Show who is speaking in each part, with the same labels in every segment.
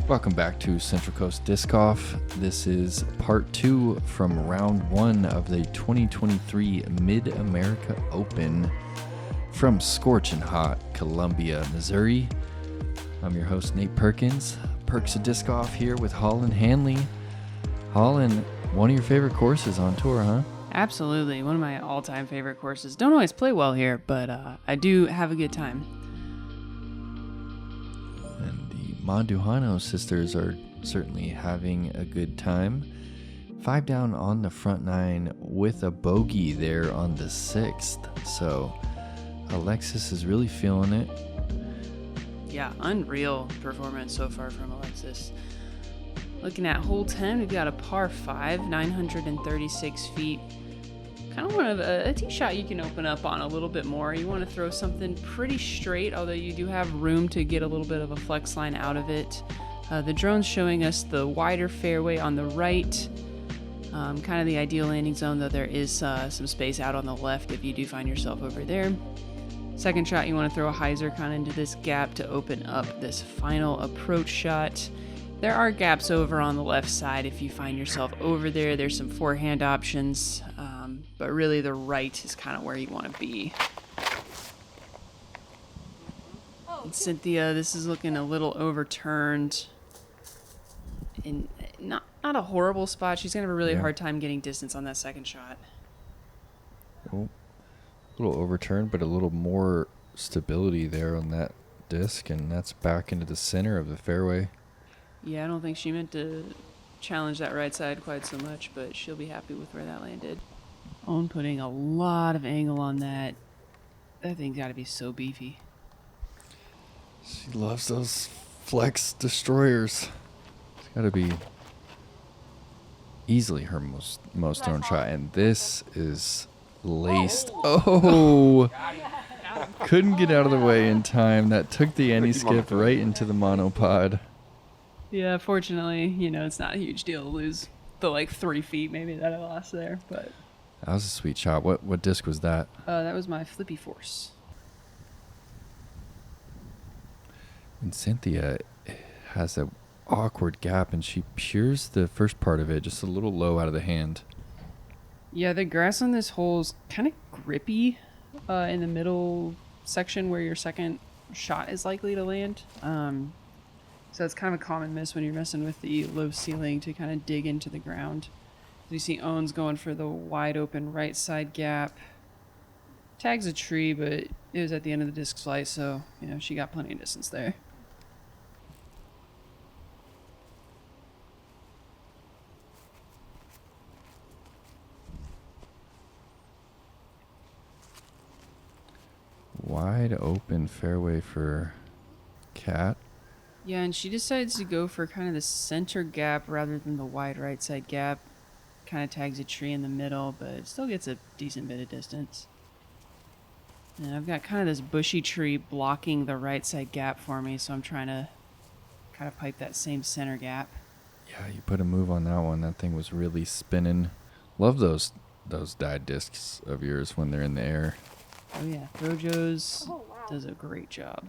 Speaker 1: Welcome back to Central Coast Disc Golf. This is part 2 from round 1 of the 2023 Mid-America Open from scorching hot Columbia, Missouri. I'm your host, Nate Perkins. Perks of Disc Golf here with Holland Handley. Holland, one of your favorite courses on tour, huh?
Speaker 2: Absolutely. One of my all-time favorite courses. Don't always play well here, but I do have a good time.
Speaker 1: And the Monduhano sisters are certainly having a good time. 5 down on the front 9 with a bogey there on the 6th. So Alexis is really feeling it.
Speaker 2: Yeah, unreal performance so far from Alexis. Looking at hole 10, we've got a par 5, 936 feet. Kind of one of a tee shot you can open up on a little bit more. You want to throw something pretty straight, although you do have room to get a little bit of a flex line out of it. The drone's showing us the wider fairway on the right. Kind of the ideal landing zone, though there is some space out on the left if you do find yourself over there. Second shot, you want to throw a hyzer kind of into this gap to open up this final approach shot. There are gaps over on the left side if you find yourself over there. There's some forehand options, but really the right is kind of where you want to be. And Cynthia, this is looking a little overturned. In not a horrible spot. She's going to have a really hard time getting distance on that second shot.
Speaker 1: Oh, a little overturned, but a little more stability there on that disc, and that's back into the center of the fairway.
Speaker 2: Yeah, I don't think she meant to challenge that right side quite so much, but she'll be happy with where that landed. Owen putting a lot of angle on that. That thing's got to be so beefy.
Speaker 1: She loves those flex destroyers. It's got to be easily her most thrown shot, and this is laced. Oh! Couldn't get out of the way in time. That took the anti-skip right into the monopod.
Speaker 2: Yeah, fortunately, it's not a huge deal to lose the 3 feet maybe that I lost there, but
Speaker 1: That was a sweet shot. What disc was that?
Speaker 2: That was my Flippy Force.
Speaker 1: And Cynthia has an awkward gap, and she pures the first part of it just a little low out of the hand.
Speaker 2: Yeah, the grass on this hole is kind of grippy in the middle section where your second shot is likely to land. So it's kind of a common miss when you're messing with the low ceiling to kind of dig into the ground. You see Owens going for the wide open right side gap. Tags a tree, but it was at the end of the disc flight, so she got plenty of distance there.
Speaker 1: Wide open fairway for Kat.
Speaker 2: Yeah, and she decides to go for kind of the center gap rather than the wide right side gap. Kind of tags a tree in the middle, but it still gets a decent bit of distance. And I've got kind of this bushy tree blocking the right side gap for me, so I'm trying to kind of pipe that same center gap.
Speaker 1: Yeah, you put a move on that one. That thing was really spinning. Love those dyed discs of yours when they're in the air.
Speaker 2: Oh yeah, Rojo's does a great job.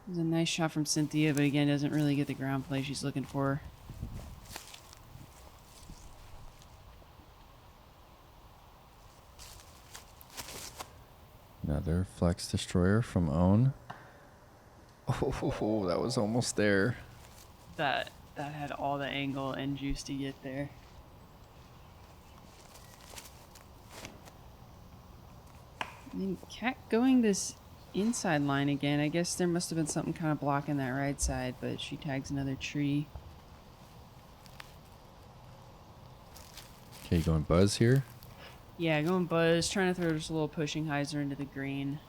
Speaker 2: It was a nice shot from Cynthia, but again, doesn't really get the ground play she's looking for.
Speaker 1: Another flex destroyer from Owen. Oh, that was almost there.
Speaker 2: That had all the angle and juice to get there. And then Kat going this inside line again. I guess there must have been something kind of blocking that right side, but she tags another tree.
Speaker 1: Okay, going Buzz here.
Speaker 2: Yeah, going Buzz, trying to throw just a little pushing hyzer into the green.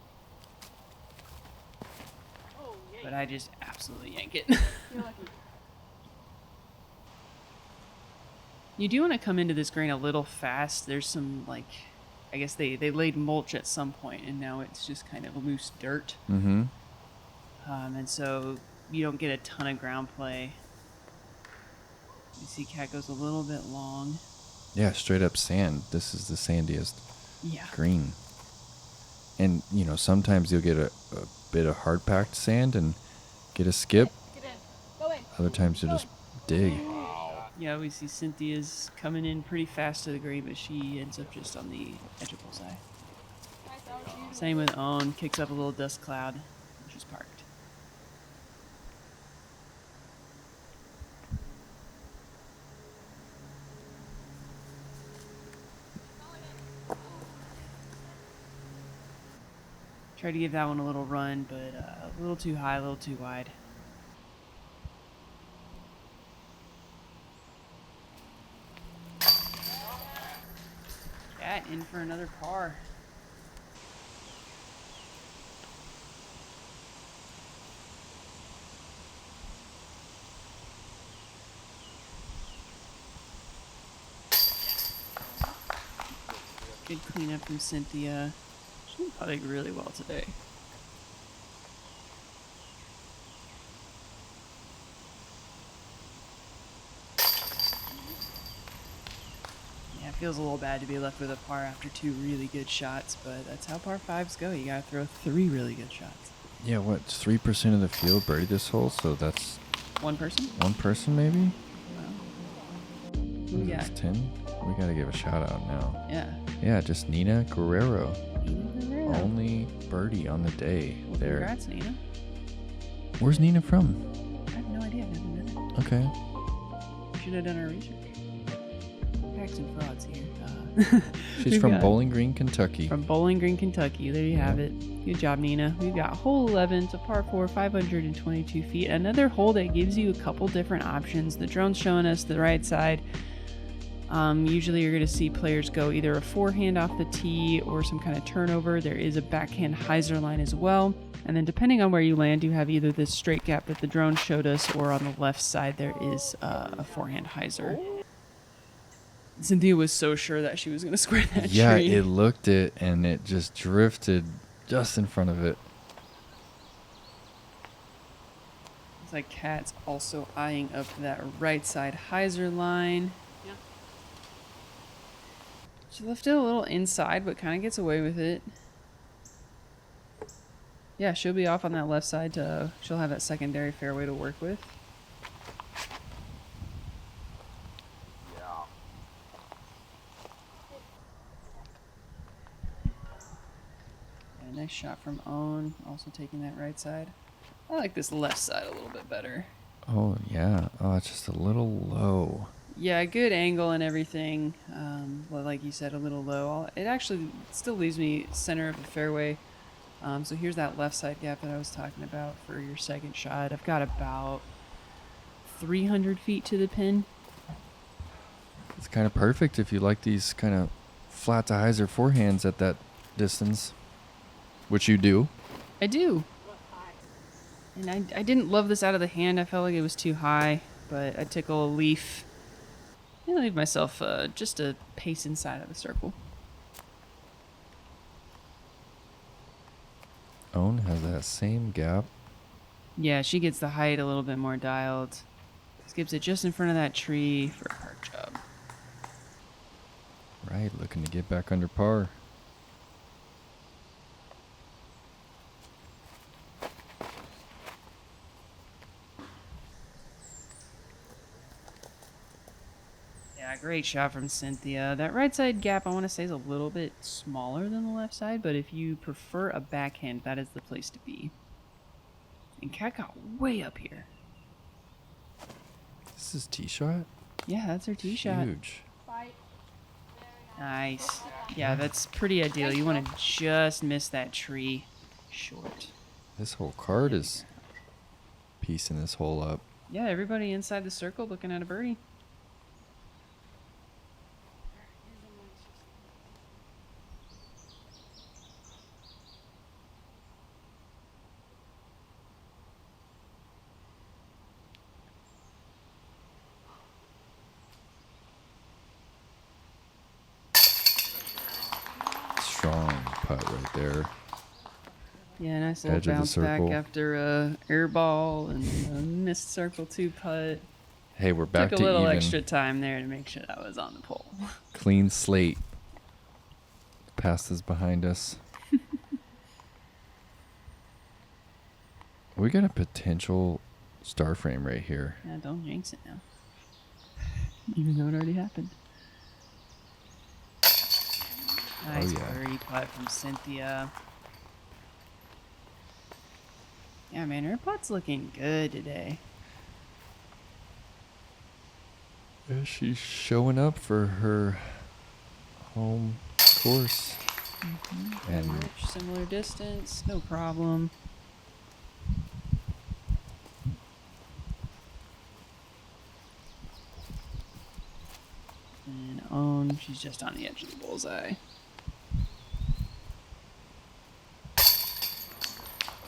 Speaker 2: But I just absolutely yank it. You do want to come into this green a little fast. There's some, I guess they laid mulch at some point, and now it's just kind of loose dirt.
Speaker 1: Mm-hmm.
Speaker 2: And so you don't get a ton of ground play. You see Kat goes a little bit long.
Speaker 1: Yeah, straight up sand. This is the sandiest green. And, sometimes you'll get a bit of hard-packed sand and get a skip. Other times you'll just dig.
Speaker 2: Yeah, we see Cynthia's coming in pretty fast to the green, but she ends up just on the edge of bullseye. Same with Owen, kicks up a little dust cloud, and she's parked. Tried to give that one a little run, but a little too high, a little too wide. Cat in for another par. Good cleanup from Cynthia. She's putting really well today. Yeah, it feels a little bad to be left with a par after 2 really good shots, but that's how par 5s go. You gotta throw 3 really good shots.
Speaker 1: Yeah, what? 3% of the field birdied this hole, so that's
Speaker 2: One person?
Speaker 1: one person maybe?
Speaker 2: Wow. Who we got?
Speaker 1: That's 10. We gotta give a shout out now.
Speaker 2: Yeah.
Speaker 1: Yeah, just Nina Guerrero.
Speaker 2: Nina Guerrero.
Speaker 1: Only birdie on the day.
Speaker 2: Well,
Speaker 1: there.
Speaker 2: congrats, Nina.
Speaker 1: Where's Nina from?
Speaker 2: I have no idea. I've never met her.
Speaker 1: Okay.
Speaker 2: We should have done our research. Facts and frauds here.
Speaker 1: She's
Speaker 2: we've
Speaker 1: from
Speaker 2: got-
Speaker 1: Bowling Green, Kentucky.
Speaker 2: From Bowling Green, Kentucky. There you have it. Good job, Nina. We've got hole 11. It's a par 4, 522 feet. Another hole that gives you a couple different options. The drone's showing us the right side. Usually you're going to see players go either a forehand off the tee or some kind of turnover. There is a backhand hyzer line as well. And then depending on where you land, you have either this straight gap that the drone showed us, or on the left side there is a forehand hyzer. Cynthia was so sure that she was going to square that
Speaker 1: Yeah,
Speaker 2: tree.
Speaker 1: it looked it, and it just drifted just in front of it.
Speaker 2: Looks like Kat's also eyeing up that right side hyzer line. Yeah. She left it a little inside, but kind of gets away with it. Yeah, she'll be off on that left side. She'll have that secondary fairway to work with. Yeah, nice shot from Owen, also taking that right side. I like this left side a little bit better.
Speaker 1: Oh, yeah. Oh, it's just a little low.
Speaker 2: Yeah, good angle and everything. Well, like you said, a little low. It actually still leaves me center of the fairway. So here's that left side gap that I was talking about for your second shot. I've got about 300 feet to the pin.
Speaker 1: It's kind of perfect if you like these kind of flat to hyzer forehands at that distance, which you do.
Speaker 2: I do. And I didn't love this out of the hand. I felt like it was too high, but I tickle a leaf. I leave myself just a pace inside of the circle.
Speaker 1: Owen has that same gap.
Speaker 2: Yeah, she gets the height a little bit more dialed. Skips it just in front of that tree for a park job.
Speaker 1: Right, looking to get back under par.
Speaker 2: Yeah, great shot from Cynthia. That right side gap, I want to say, is a little bit smaller than the left side, but if you prefer a backhand, that is the place to be. And Kat got way up here.
Speaker 1: This is tee shot?
Speaker 2: Yeah, that's her tee shot.
Speaker 1: Huge.
Speaker 2: Nice. Yeah, that's pretty ideal. You want to just miss that tree short.
Speaker 1: This whole card is piecing this hole up.
Speaker 2: Yeah, everybody inside the circle looking at a birdie.
Speaker 1: Strong putt right there.
Speaker 2: Yeah, nice little
Speaker 1: Edge of the
Speaker 2: bounce back
Speaker 1: circle.
Speaker 2: after a air ball and a missed circle 2 putt.
Speaker 1: Hey, we're back
Speaker 2: Took a
Speaker 1: to
Speaker 2: little
Speaker 1: even.
Speaker 2: extra time there to make sure that was on the pole.
Speaker 1: Clean slate. Past is behind us. We got a potential star frame right here.
Speaker 2: Yeah, don't jinx it now. Even though it already happened. Nice birdie putt from Cynthia. Yeah, man, her putt's looking good today.
Speaker 1: Yeah, she's showing up for her home course.
Speaker 2: Mm-hmm.
Speaker 1: And
Speaker 2: Mertsch, similar distance, no problem. And own, she's just on the edge of the bullseye.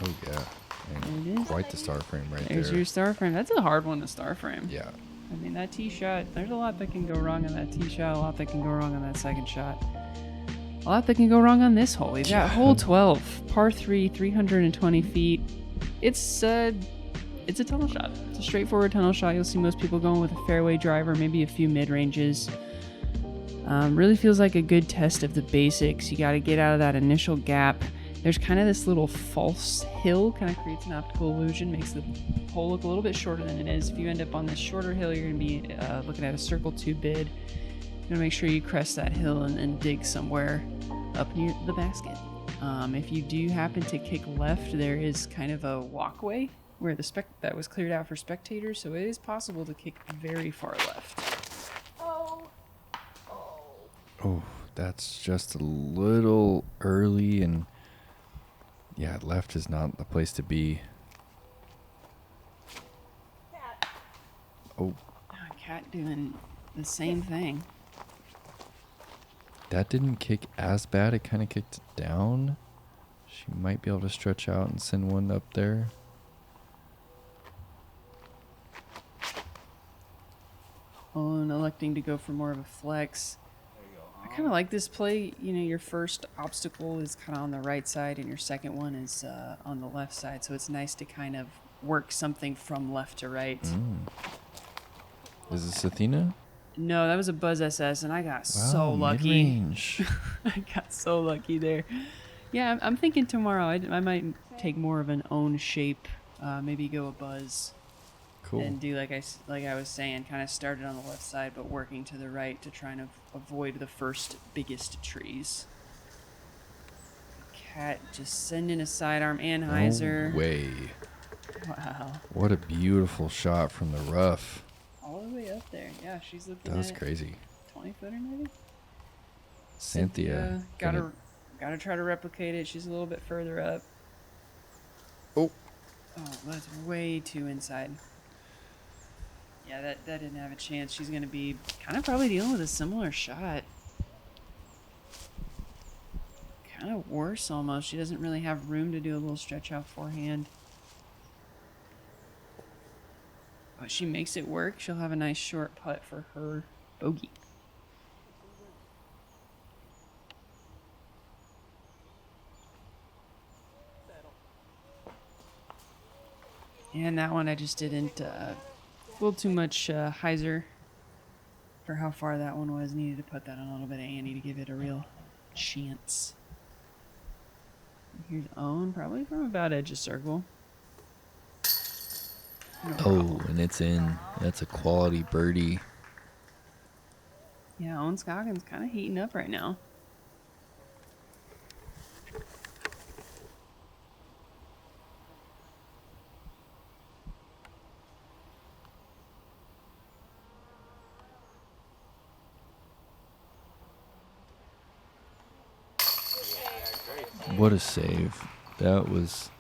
Speaker 1: oh yeah, and
Speaker 2: There it is.
Speaker 1: quite the star frame right
Speaker 2: There's
Speaker 1: there.
Speaker 2: your star frame. That's a hard one to star frame.
Speaker 1: Yeah.
Speaker 2: I mean, that tee shot, there's a lot that can go wrong on that tee shot, a lot that can go wrong on that second shot. A lot that can go wrong on this hole. We've got hole 12, par 3, 320 feet. It's a tunnel shot. It's a straightforward tunnel shot. You'll see most people going with a fairway driver, maybe a few mid-ranges. Really feels like a good test of the basics. You got to get out of that initial gap. There's kind of this little false hill, kind of creates an optical illusion, makes the hole look a little bit shorter than it is. If you end up on this shorter hill, you're going to be looking at a circle 2 bid. You're going to make sure you crest that hill and dig somewhere up near the basket. If you do happen to kick left, there is kind of a walkway where that was cleared out for spectators, so it is possible to kick very far left.
Speaker 1: Oh, that's just a little early, and yeah, left is not the place to be. Oh,
Speaker 2: Cat doing the same thing.
Speaker 1: that didn't kick as bad. It kind of kicked down. She might be able to stretch out and send one up there.
Speaker 2: Oh, and electing to go for more of a flex. I kind of like this play. You know, your first obstacle is kind of on the right side, and your second one is on the left side. So it's nice to kind of work something from left to right.
Speaker 1: Is this Athena?
Speaker 2: No, that was a Buzz SS, and I got so
Speaker 1: Wow,
Speaker 2: lucky.
Speaker 1: mid-range.
Speaker 2: I got so lucky there. Yeah, I'm thinking tomorrow I might take more of an own shape. Maybe go a Buzz.
Speaker 1: Cool.
Speaker 2: And do like I was saying, kind of started on the left side, but working to the right to try and avoid the first biggest trees. Cat just sending a sidearm Anheuser.
Speaker 1: No way.
Speaker 2: Wow.
Speaker 1: What a beautiful shot from the rough.
Speaker 2: All the way up there. Yeah, she's looking
Speaker 1: That's
Speaker 2: at
Speaker 1: crazy.
Speaker 2: 20-footer maybe?
Speaker 1: Cynthia.
Speaker 2: Gotta try to replicate it. She's a little bit further up.
Speaker 1: Oh,
Speaker 2: That's way too inside. Yeah, that didn't have a chance. She's going to be kind of probably dealing with a similar shot. Kind of worse almost. She doesn't really have room to do a little stretch out forehand. But she makes it work. She'll have a nice short putt for her bogey. And that one I just didn't... a little too much hyzer for how far that one was. Needed to put that on a little bit of ante to give it a real chance. Here's Owen, probably from about edge of circle.
Speaker 1: Oh, and it's in. That's a quality birdie.
Speaker 2: Yeah, Owen Scoggins kind of heating up right now.
Speaker 1: What a save. That was...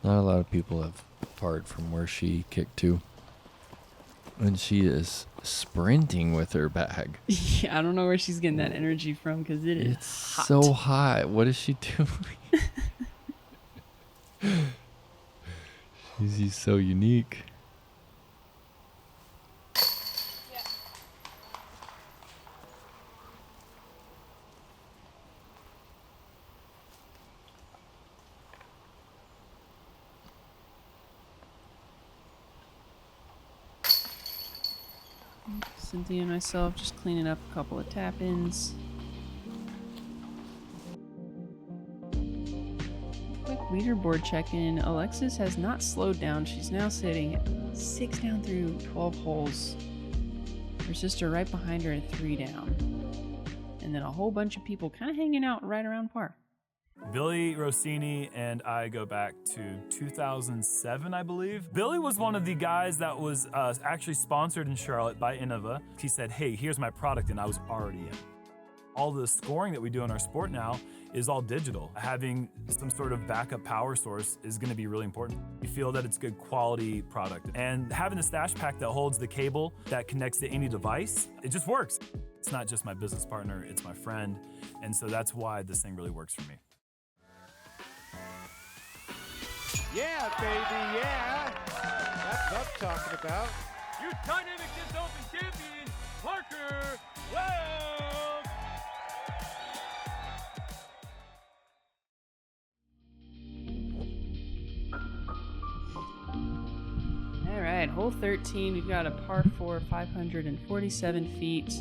Speaker 1: Not a lot of people have parred from where she kicked to. And she is sprinting with her bag.
Speaker 2: Yeah, I don't know where she's getting that energy from because it's hot.
Speaker 1: So hot. What is she doing? She's so unique.
Speaker 2: Cynthia and myself just cleaning up a couple of tap-ins. Quick leaderboard check-in, Alexis has not slowed down. She's now sitting 6 down through 12 holes. Her sister right behind her at 3 down. And then a whole bunch of people kind of hanging out right around par.
Speaker 3: Billy Rossini and I go back to 2007, I believe. Billy was one of the guys that was actually sponsored in Charlotte by Innova. He said, hey, here's my product, and I was already in. All the scoring that we do in our sport now is all digital. Having some sort of backup power source is gonna be really important. We feel that it's good quality product. And having the stash pack that holds the cable that connects to any device, it just works. It's not just my business partner, it's my friend. And so that's why this thing really works for me.
Speaker 4: Yeah, baby, yeah. That's what I'm talking about.
Speaker 5: Your Dynamic Disc Open champion, Parker Wells!
Speaker 2: All right, hole 13, we've got a par 4, 547 feet.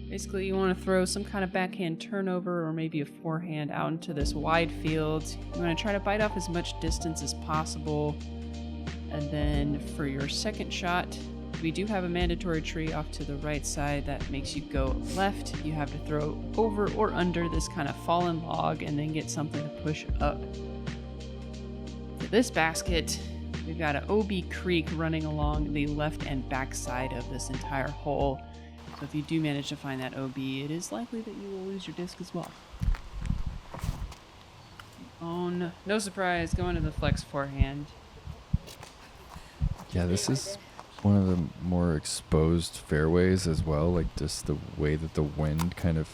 Speaker 2: Basically, you want to throw some kind of backhand turnover or maybe a forehand out into this wide field. You want to try to bite off as much distance as possible. And then for your second shot, we do have a mandatory tree off to the right side that makes you go left. You have to throw over or under this kind of fallen log and then get something to push up. For this basket, we've got an OB creek running along the left and back side of this entire hole. So if you do manage to find that OB, it is likely that you will lose your disc as well. Oh, no surprise, going to the flex forehand.
Speaker 1: Yeah, this is one of the more exposed fairways as well. Like just the way that the wind kind of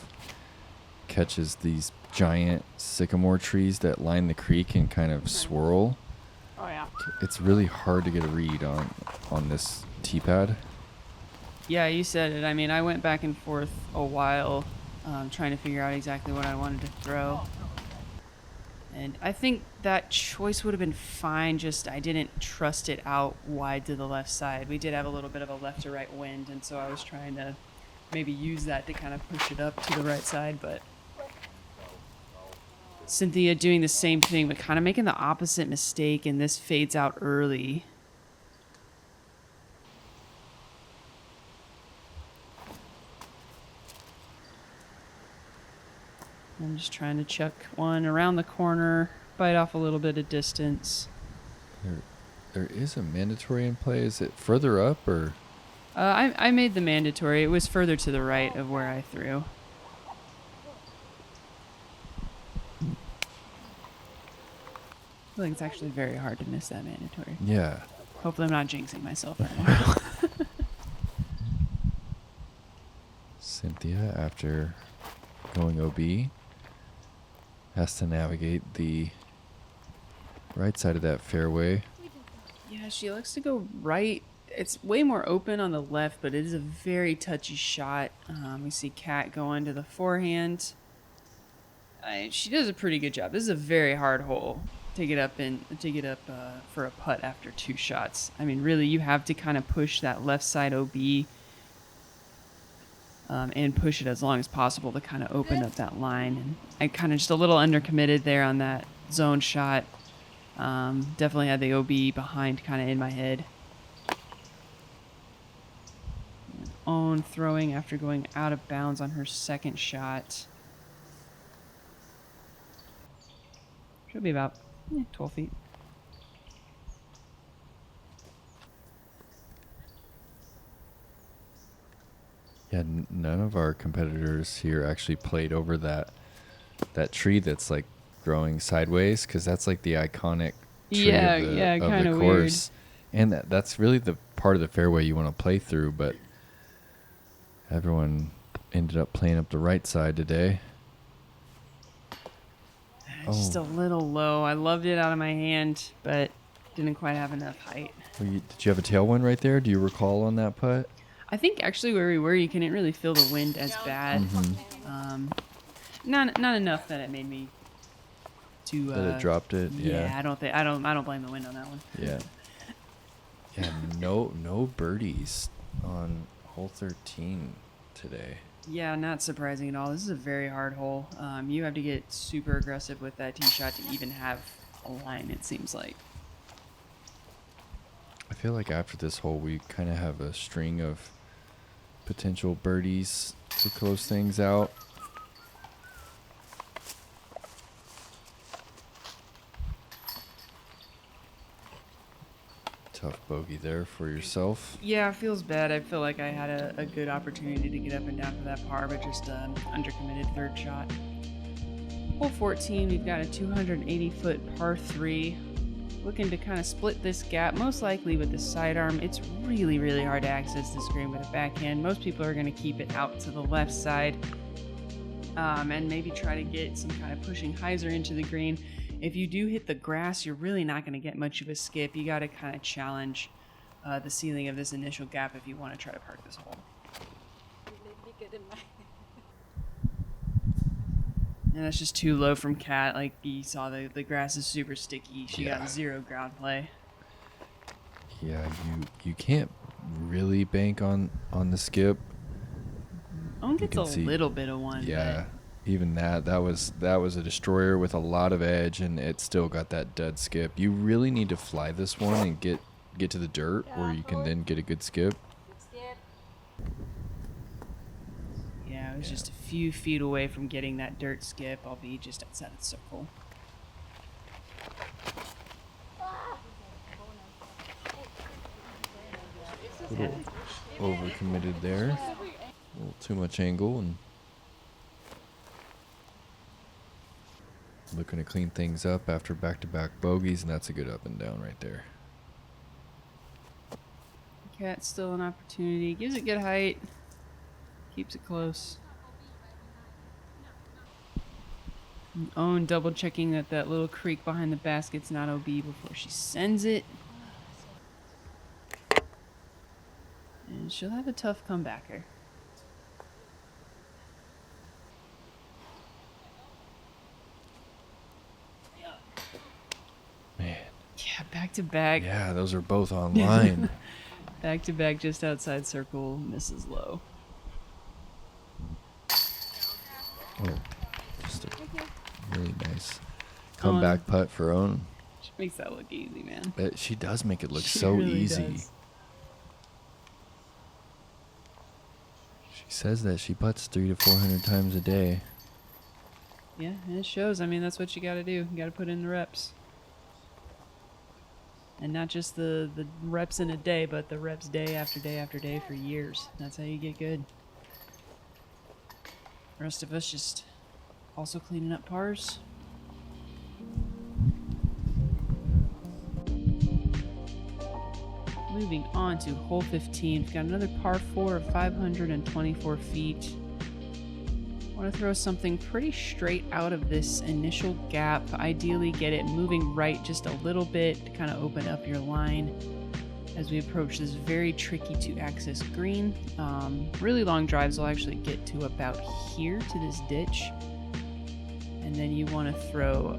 Speaker 1: catches these giant sycamore trees that line the creek and kind of swirl.
Speaker 2: Oh yeah.
Speaker 1: It's really hard to get a read on this tee pad.
Speaker 2: Yeah, you said it. I mean, I went back and forth a while trying to figure out exactly what I wanted to throw. And I think that choice would have been fine, just I didn't trust it out wide to the left side. We did have a little bit of a left to right wind, and so I was trying to maybe use that to kind of push it up to the right side, but Cynthia doing the same thing, but kind of making the opposite mistake, and this fades out early. I'm just trying to chuck one around the corner, bite off a little bit of distance.
Speaker 1: There is a mandatory in play. Is it further up or?
Speaker 2: I made the mandatory. It was further to the right of where I threw. I feel like it's actually very hard to miss that mandatory.
Speaker 1: Yeah.
Speaker 2: Hopefully I'm not jinxing myself right now.
Speaker 1: Cynthia, after going OB, has to navigate the right side of that fairway.
Speaker 2: Yeah, she likes to go right. It's way more open on the left, but it is a very touchy shot. We see Kat going to the forehand. She does a pretty good job. This is a very hard hole to get up for a putt after 2 shots. I mean, really, you have to kind of push that left side OB and push it as long as possible to kind of open up that line. And I kind of just a little undercommitted there on that zone shot. Definitely had the OB behind kind of in my head. Own throwing after going out of bounds on her second shot. Should be about 12 feet.
Speaker 1: Yeah, none of our competitors here actually played over that tree that's like growing sideways, because that's like the iconic tree of the course. Weird. And that's really the part of the fairway you want to play through, but everyone ended up playing up the right side today.
Speaker 2: Just a little low. I loved it out of my hand, but didn't quite have enough height.
Speaker 1: Did you have a tailwind right there? Do you recall on that putt?
Speaker 2: I think actually where we were, you couldn't really feel the wind as bad.
Speaker 1: Mm-hmm.
Speaker 2: Not enough that it made me to.
Speaker 1: That it dropped it. Yeah.
Speaker 2: I don't blame the wind on that one.
Speaker 1: Yeah. Yeah. No birdies on hole 13 today.
Speaker 2: Yeah, not surprising at all. This is a very hard hole. You have to get super aggressive with that tee shot to even have a line, it seems like.
Speaker 1: I feel like after this hole, we kind of have a string of potential birdies to close things out. Tough bogey there for yourself.
Speaker 2: Yeah, it feels bad. I feel like I had a good opportunity to get up and down for that par, but just undercommitted third shot. Hole 14, we've got a 280-foot par 3. Looking to kind of split this gap, most likely with the sidearm. It's really, really hard to access this green with a backhand. Most people are going to keep it out to the left side and maybe try to get some kind of pushing hyzer into the green. If you do hit the grass, you're really not going to get much of a skip. You got to kind of challenge the ceiling of this initial gap if you want to try to park this hole. And that's just too low from Kat. Like you saw, the grass is super sticky. She got 0 ground play.
Speaker 1: Yeah, you can't really bank on the skip.
Speaker 2: Owen gets a little bit of one.
Speaker 1: Yeah, even that was a destroyer with a lot of edge, and it still got that dud skip. You really need to fly this one and get to the dirt, where you can then get a good skip.
Speaker 2: Yeah, it was just a few feet away from getting that dirt skip. I'll be just outside of the circle.
Speaker 1: A little overcommitted there. A little too much angle, and looking to clean things up after back-to-back bogeys, and that's a good up and down right there.
Speaker 2: Cat's still an opportunity. Gives it good height. Keeps it close. And Owen double checking that little creek behind the basket's not OB before she sends it. And she'll have a tough comebacker.
Speaker 1: Man.
Speaker 2: Yeah, back to back.
Speaker 1: Yeah, those are both online.
Speaker 2: Back to back, just outside circle, misses low.
Speaker 1: Oh, just a really nice comeback putt for Owen.
Speaker 2: She makes that look easy, man.
Speaker 1: But she does make it look
Speaker 2: She
Speaker 1: so
Speaker 2: really
Speaker 1: easy.
Speaker 2: does.
Speaker 1: She says that she putts 300 to 400 times a day.
Speaker 2: Yeah, and it shows. I mean, that's what you got to do. You got to put in the reps. And not just the reps in a day, but the reps day after day after day for years. That's how you get good. The rest of us just also cleaning up pars. Moving on to hole 15. We've got another par 4 of 524 feet. Want to throw something pretty straight out of this initial gap. Ideally get it moving right just a little bit to kind of open up your line as we approach this very tricky to access green. Really long drives will actually get to about here to this ditch. And then you want to throw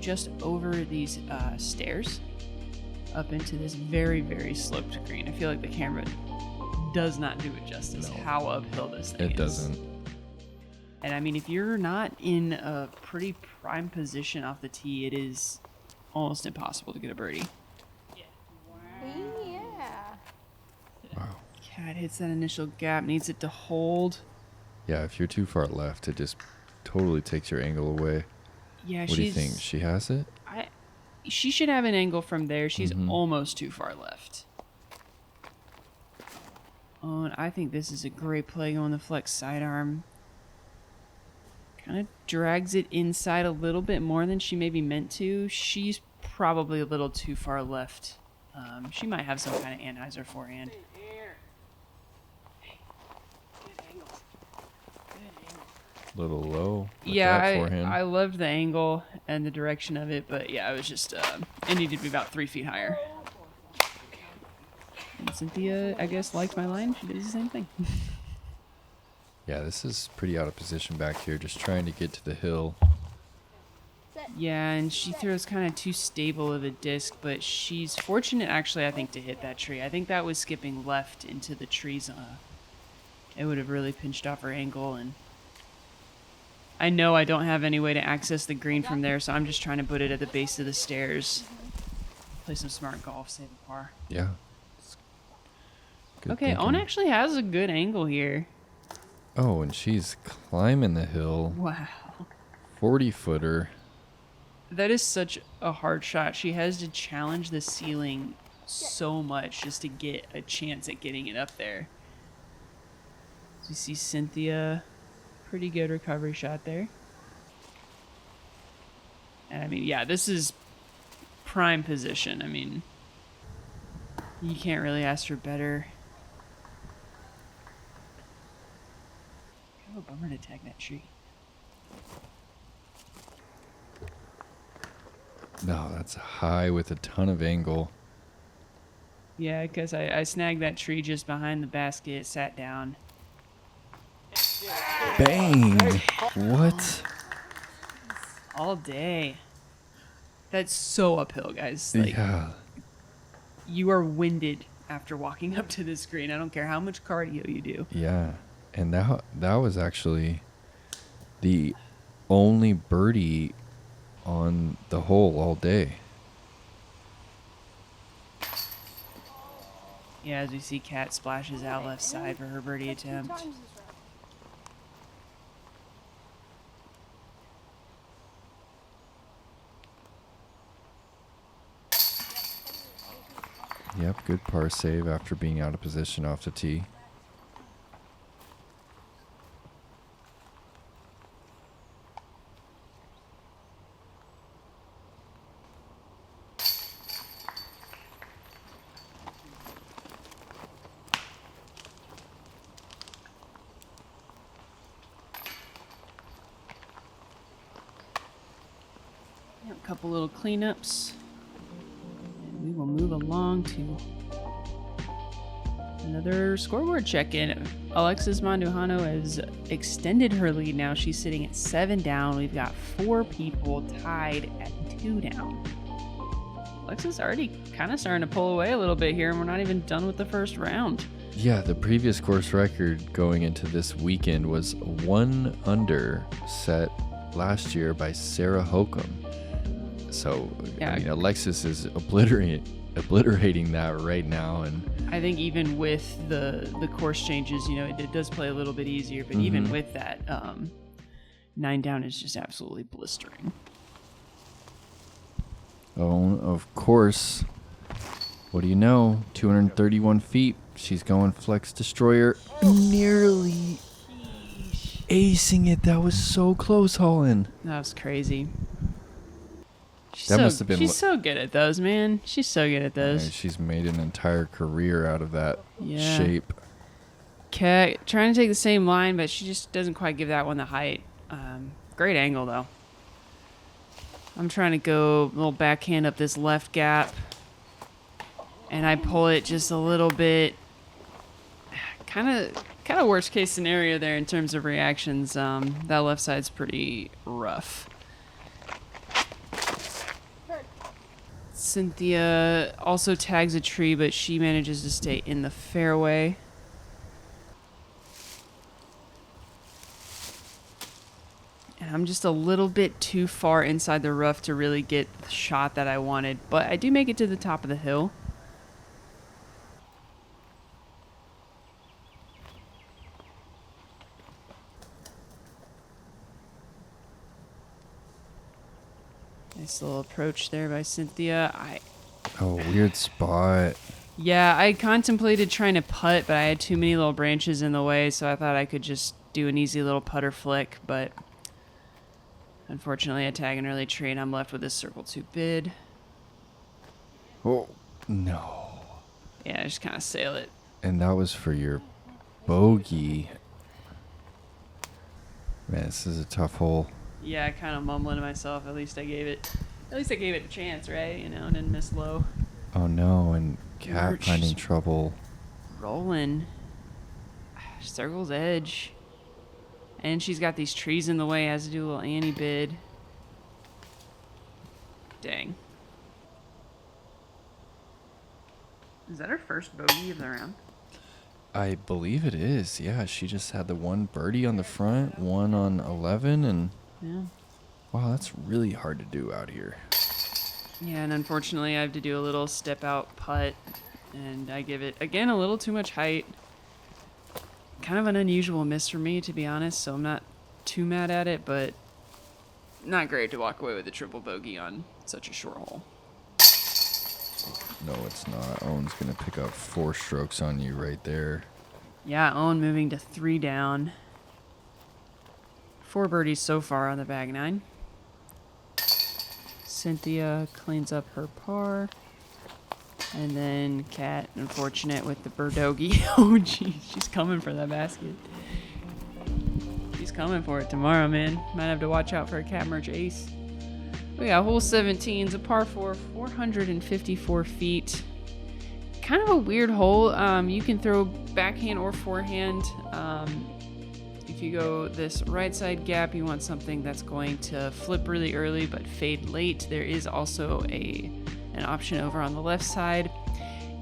Speaker 2: just over these stairs up into this very, very sloped green. I feel like the camera does not do it justice how uphill this thing is.
Speaker 1: It doesn't.
Speaker 2: And I mean, if you're not in a pretty prime position off the tee, it is almost impossible to get a birdie.
Speaker 1: Wow.
Speaker 2: Cat hits that initial gap, needs it to hold.
Speaker 1: Yeah, if you're too far left, it just totally takes your angle away.
Speaker 2: Yeah,
Speaker 1: What do you think? She has it?
Speaker 2: She should have an angle from there. She's almost too far left. Oh, and I think this is a great play on the flex sidearm. Kind of drags it inside a little bit more than she maybe meant to. She's probably a little too far left. She might have some kind of Anheuser forehand.
Speaker 1: Little low. With
Speaker 2: Yeah,
Speaker 1: that forehand.
Speaker 2: I loved the angle and the direction of it, but yeah, it was just, it needed to be about 3 feet higher. And Cynthia, I guess, liked my line. She did the same thing.
Speaker 1: Yeah, this is pretty out of position back here, just trying to get to the hill.
Speaker 2: Yeah, and she throws kind of too stable of a disc, but she's fortunate, actually, I think, to hit that tree. I think that was skipping left into the trees. It would have really pinched off her angle, and I know I don't have any way to access the green from there, so I'm just trying to put it at the base of the stairs. Play some smart golf, save a par.
Speaker 1: Yeah. Good
Speaker 2: Okay,
Speaker 1: thinking.
Speaker 2: Owen actually has a good angle here.
Speaker 1: Oh, and she's climbing the hill.
Speaker 2: Wow.
Speaker 1: 40-footer.
Speaker 2: That is such a hard shot. She has to challenge the ceiling so much just to get a chance at getting it up there. So you see Cynthia, pretty good recovery shot there. And I mean, yeah, this is prime position. I mean, you can't really ask for better. Kind of a bummer to tag that tree.
Speaker 1: No, that's high with a ton of angle.
Speaker 2: Yeah, because I snagged that tree just behind the basket, sat down.
Speaker 1: Bang! What?
Speaker 2: All day. That's so uphill, guys. Like,
Speaker 1: Yeah.
Speaker 2: you are winded after walking up to this green. I don't care how much cardio you do.
Speaker 1: Yeah. And that was actually the only birdie on the hole all day.
Speaker 2: Yeah, as we see Kat splashes out left side for her birdie attempt.
Speaker 1: Yep, good par save after being out of position off the tee.
Speaker 2: A couple little cleanups. And we will move along to another scoreboard check-in. Alexis Mandujano has extended her lead now. She's sitting at 7 down. We've got 4 people tied at 2 down. Alexis already kind of starting to pull away a little bit here, and we're not even done with the first round.
Speaker 1: Yeah, the previous course record going into this weekend was 1 under, set last year by Sarah Hokum. So,
Speaker 2: Yeah.
Speaker 1: I mean, Alexis is obliterating that right now. And
Speaker 2: I think even with the course changes, you know, it does play a little bit easier. But even with that, 9 down is just absolutely blistering.
Speaker 1: oh, of course, what do you know? 231 feet. She's going flex destroyer. Nearly acing it. That was so close, Holland.
Speaker 2: That was crazy.
Speaker 1: That must have been
Speaker 2: She's so good at those, man. She's so good at those.
Speaker 1: She's made an entire career out of that
Speaker 2: Yeah.
Speaker 1: shape.
Speaker 2: Kat trying to take the same line, but she just doesn't quite give that one the height. Great angle, though. I'm trying to go a little backhand up this left gap. And I pull it just a little bit. Kind of worst case scenario there in terms of reactions. That left side's pretty rough. Cynthia also tags a tree, but she manages to stay in the fairway. And I'm just a little bit too far inside the rough to really get the shot that I wanted, but I do make it to the top of the hill. Nice little approach there by Cynthia.
Speaker 1: Oh, weird spot.
Speaker 2: Yeah, I contemplated trying to putt, but I had too many little branches in the way, so I thought I could just do an easy little putter flick, but unfortunately I tag an early tree and I'm left with this circle 2 bid.
Speaker 1: Oh, no.
Speaker 2: Yeah, I just kind of sail it.
Speaker 1: And that was for your bogey. Man, this is a tough hole.
Speaker 2: Yeah, I kind of mumbling to myself. At least I gave it a chance, right? You know, and didn't miss low.
Speaker 1: Oh, no. And Cat
Speaker 2: Mertsch
Speaker 1: finding trouble.
Speaker 2: Rolling. Circle's edge. And she's got these trees in the way. Has to do a little Annie bid. Dang. Is that her first bogey of the round?
Speaker 1: I believe it is. Yeah, she just had the one birdie on the front, one on 11, and
Speaker 2: Yeah.
Speaker 1: wow, that's really hard to do out here.
Speaker 2: Yeah, and unfortunately I have to do a little step out putt, and I give it, again, a little too much height. Kind of an unusual miss for me, to be honest, so I'm not too mad at it, but not great to walk away with a triple bogey on such a short hole.
Speaker 1: No, it's not. Owen's going to pick up 4 strokes on you right there.
Speaker 2: Yeah, Owen moving to 3 down. 4 birdies so far on the bag 9. Cynthia cleans up her par. And then Kat, unfortunate with the birdogey. Oh, geez, she's coming for that basket. She's coming for it tomorrow, man. Might have to watch out for a Kat Mertsch ace. We got hole 17. It's a par 4, 454 feet. Kind of a weird hole. You can throw backhand or forehand. If you go this right side gap, you want something that's going to flip really early but fade late. There is also an option over on the left side.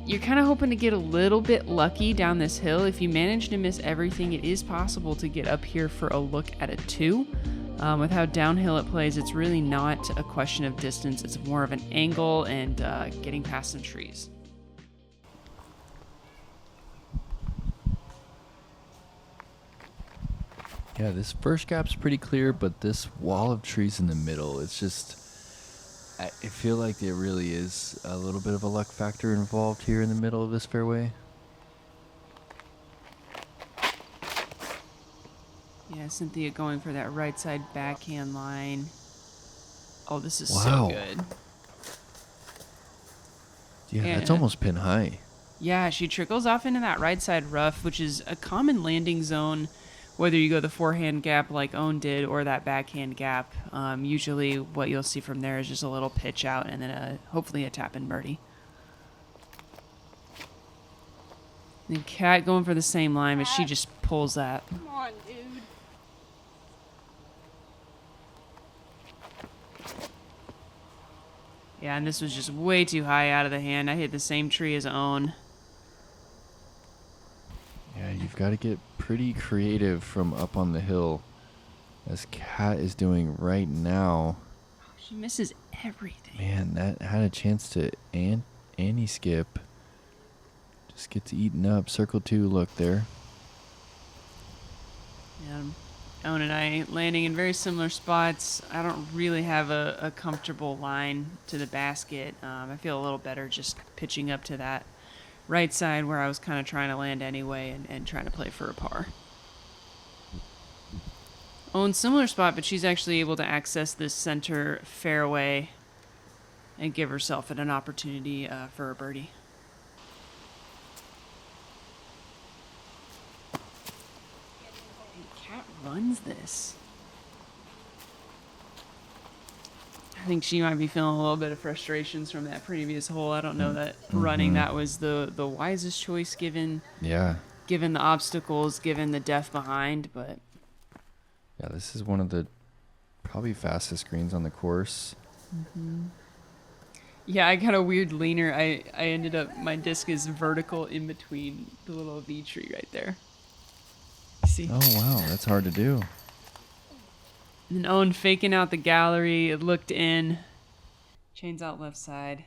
Speaker 2: You're kind of hoping to get a little bit lucky down this hill. If you manage to miss everything, it is possible to get up here for a look at a 2. With how downhill it plays, it's really not a question of distance. It's more of an angle and getting past some trees.
Speaker 1: Yeah, this first gap's pretty clear, but this wall of trees in the middle, it's just... I feel like there really is a little bit of a luck factor involved here in the middle of this fairway.
Speaker 2: Yeah, Cynthia going for that right side backhand line. Oh, this is
Speaker 1: Wow.
Speaker 2: so good.
Speaker 1: Yeah, that's
Speaker 2: Yeah.
Speaker 1: almost pin high.
Speaker 2: Yeah, she trickles off into that right side rough, which is a common landing zone, whether you go the forehand gap like Owen did or that backhand gap. Usually what you'll see from there is just a little pitch out and then hopefully a tap-in birdie. And Kat going for the same line, but she just pulls that.
Speaker 6: Come on, dude.
Speaker 2: Yeah, and this was just way too high out of the hand. I hit the same tree as Owen.
Speaker 1: Yeah, you've got to get pretty creative from up on the hill, as Kat is doing right now.
Speaker 2: She misses everything.
Speaker 1: Man, that had a chance to Annie skip. Just gets eaten up. Circle 2, look there.
Speaker 2: Yeah, Owen and I landing in very similar spots. I don't really have a comfortable line to the basket. I feel a little better just pitching up to that right side where I was kind of trying to land anyway and trying to play for a par. Owen's similar spot, but she's actually able to access this center fairway and give herself an opportunity for a birdie. Kat runs this. I think she might be feeling a little bit of frustrations from that previous hole. I don't know that running that was the wisest choice given
Speaker 1: Yeah.
Speaker 2: the obstacles, given the depth behind, but
Speaker 1: Yeah, this is one of the probably fastest greens on the course.
Speaker 2: yeah, I got a weird leaner. I ended up, my disc is vertical in between the little V tree right there. See?
Speaker 1: Oh, wow. That's hard to do.
Speaker 2: And Owen faking out the gallery, it looked in, chains out left side.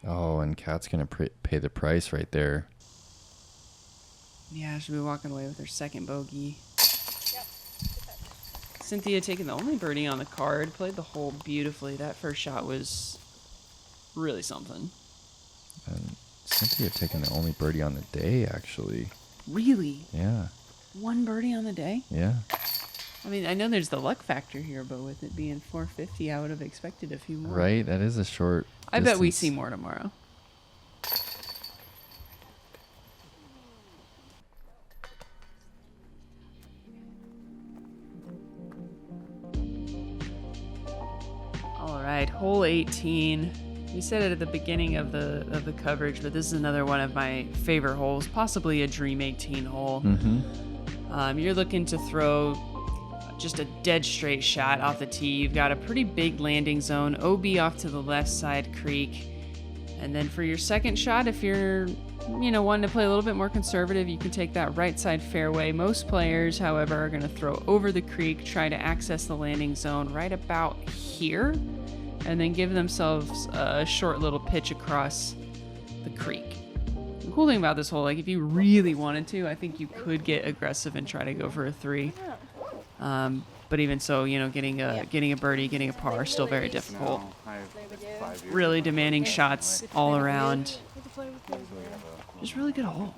Speaker 1: Oh, and Kat's going to pay the price right there.
Speaker 2: Yeah, she'll be walking away with her second bogey. Cynthia taking the only birdie on the card, played the hole beautifully. That first shot was really something.
Speaker 1: And Cynthia taking the only birdie on the day, actually.
Speaker 2: Really?
Speaker 1: Yeah.
Speaker 2: One birdie on the day?
Speaker 1: Yeah.
Speaker 2: I mean, I know there's the luck factor here, but with it being 450, I would have expected a few more.
Speaker 1: Right? That is a short
Speaker 2: I bet we
Speaker 1: distance.
Speaker 2: see more tomorrow. All right, hole 18. We said it at the beginning of the coverage, but this is another one of my favorite holes, possibly a dream 18 hole. You're looking to throw just a dead straight shot off the tee. You've got a pretty big landing zone, OB off to the left side creek, And then for your second shot, if you're, wanting to play a little bit more conservative, you can take that right side fairway. Most players, however, are going to throw over the creek, try to access the landing zone right about here, and then give themselves a short little pitch across the creek. The cool thing about this hole, like if you really wanted to, I think you could get aggressive and try to go for a 3. But even so, getting a birdie, getting a par, still very difficult. Really demanding shots all around. Just really good hole.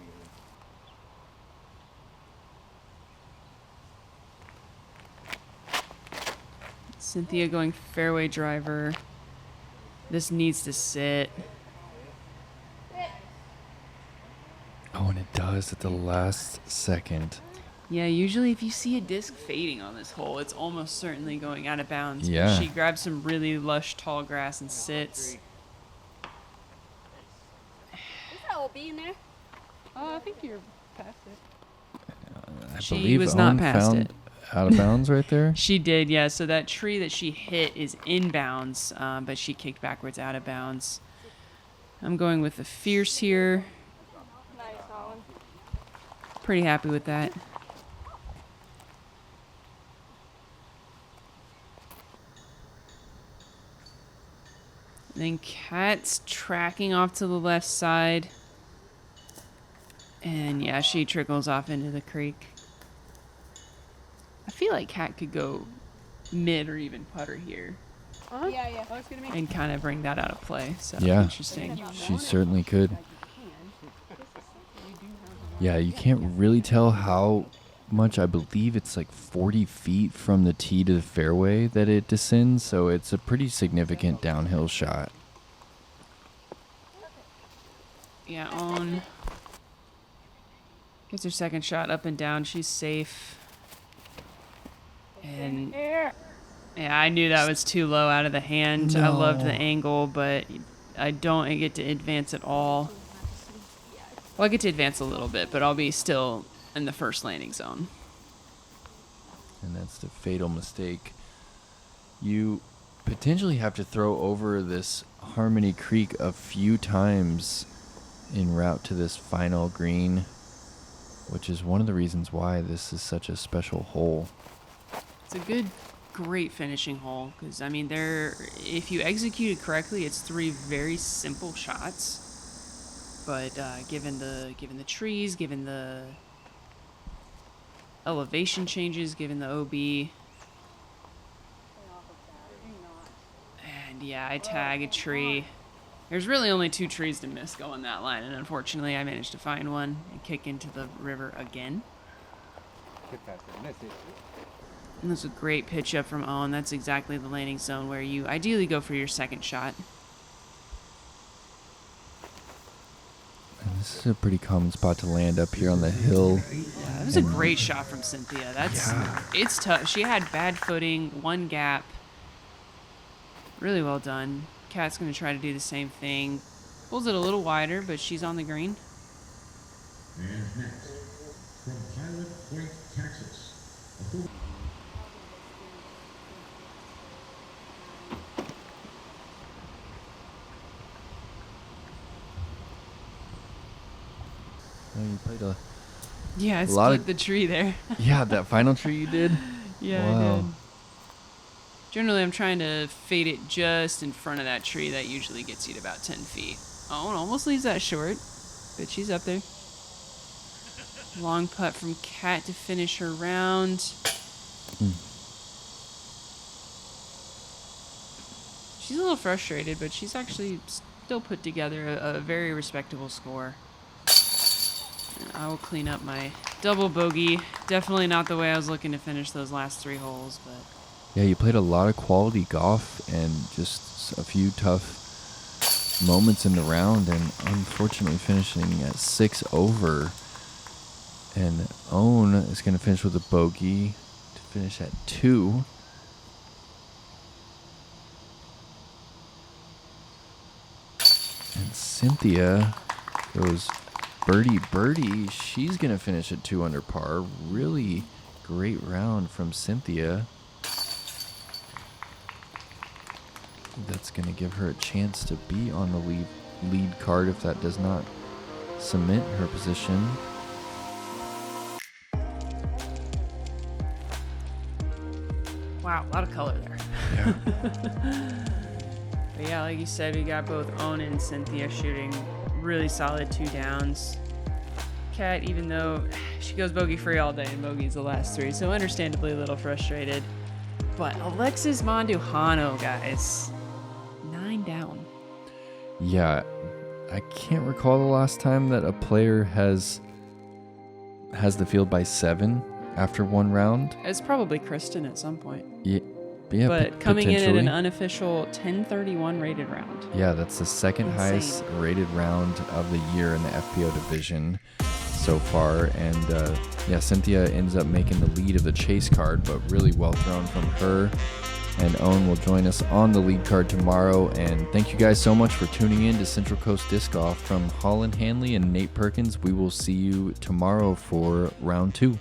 Speaker 2: Cynthia going fairway driver. This needs to sit.
Speaker 1: Oh, and it does at the last second.
Speaker 2: Yeah, usually if you see a disc fading on this hole, it's almost certainly going out of bounds.
Speaker 1: Yeah.
Speaker 2: She grabs some really lush tall grass and sits.
Speaker 6: Is that OB in there?
Speaker 2: Oh, I think you're past it.
Speaker 1: I
Speaker 2: She
Speaker 1: believe
Speaker 2: was not
Speaker 1: Owen
Speaker 2: past
Speaker 1: found
Speaker 2: it.
Speaker 1: out of bounds right there.
Speaker 2: She did, yeah. So that tree that she hit is inbounds, but she kicked backwards out of bounds. I'm going with the fierce here.
Speaker 6: Nice, Colin.
Speaker 2: Pretty happy with that. Then Kat's tracking off to the left side. And yeah, she trickles off into the creek. I feel like Kat could go mid or even putter here
Speaker 6: Yeah.
Speaker 2: and kind of bring that out of play. So
Speaker 1: Yeah.
Speaker 2: interesting.
Speaker 1: She certainly could. Yeah, you can't really tell how much. I believe it's like 40 feet from the tee to the fairway that it descends, so it's a pretty significant downhill shot.
Speaker 2: Yeah, on. Gets her second shot up and down. She's safe. And yeah, I knew that was too low out of the hand. I loved the angle, but I don't get to advance at all. Well, I get to advance a little bit, but I'll be still in the first landing zone.
Speaker 1: And that's the fatal mistake. You potentially have to throw over this Harmony Creek a few times en route to this final green, which is one of the reasons why this is such a special hole.
Speaker 2: It's a great finishing hole because if you execute it correctly, it's 3 very simple shots. But given the trees, given the elevation changes, given the OB, and yeah, I tag a tree. There's really only 2 trees to miss going that line, and unfortunately, I managed to find one and kick into the river again. And that's a great pitch up from Owen. That's exactly the landing zone where you ideally go for your second shot.
Speaker 1: And this is a pretty common spot to land up here on the hill.
Speaker 2: Yeah, that was a great shot from Cynthia. It's tough. She had bad footing, 1 gap. Really well done. Kat's going to try to do the same thing. Pulls it a little wider, but she's on the green.
Speaker 7: And next, from Pilot Point, Texas.
Speaker 1: Oh, you played a
Speaker 2: Yeah, I
Speaker 1: lot
Speaker 2: split
Speaker 1: of-
Speaker 2: the tree there.
Speaker 1: yeah, that final tree you did.
Speaker 2: Yeah, I
Speaker 1: Wow.
Speaker 2: did. Generally, I'm trying to fade it just in front of that tree. That usually gets you to about 10 feet. Oh, it almost leaves that short, but she's up there. Long putt from Kat to finish her round. She's a little frustrated, but she's actually still put together a very respectable score. And I will clean up my double bogey. Definitely not the way I was looking to finish those last 3 holes, but
Speaker 1: Yeah, you played a lot of quality golf and just a few tough moments in the round, and unfortunately finishing at 6 over. And Owen is going to finish with a bogey to finish at 2. And Cynthia goes birdie. She's going to finish at 2 under par. Really great round from Cynthia. That's going to give her a chance to be on the lead card if that does not cement her position.
Speaker 2: Wow, a lot of color there.
Speaker 1: Yeah.
Speaker 2: But yeah, like you said, we got both Owen and Cynthia shooting really solid 2 downs. Kat, even though she goes bogey free all day and bogey's the last 3, so understandably a little frustrated. But Alexis Monduhano, guys, 9 down.
Speaker 1: Yeah, I can't recall the last time that a player has the field by 7 after 1 round.
Speaker 2: It's probably Kristen at some point.
Speaker 1: Yeah,
Speaker 2: but coming in at an
Speaker 1: potentially.
Speaker 2: unofficial 1031 rated round.
Speaker 1: Yeah, that's the second
Speaker 2: Insane.
Speaker 1: highest rated round of the year in the FPO division so far. And yeah, Cynthia ends up making the lead of the chase card, but really well thrown from her. And Owen will join us on the lead card tomorrow. And thank you guys so much for tuning in to Central Coast Disc Golf. From Holland Handley and Nate Perkins, we will see you tomorrow for round 2.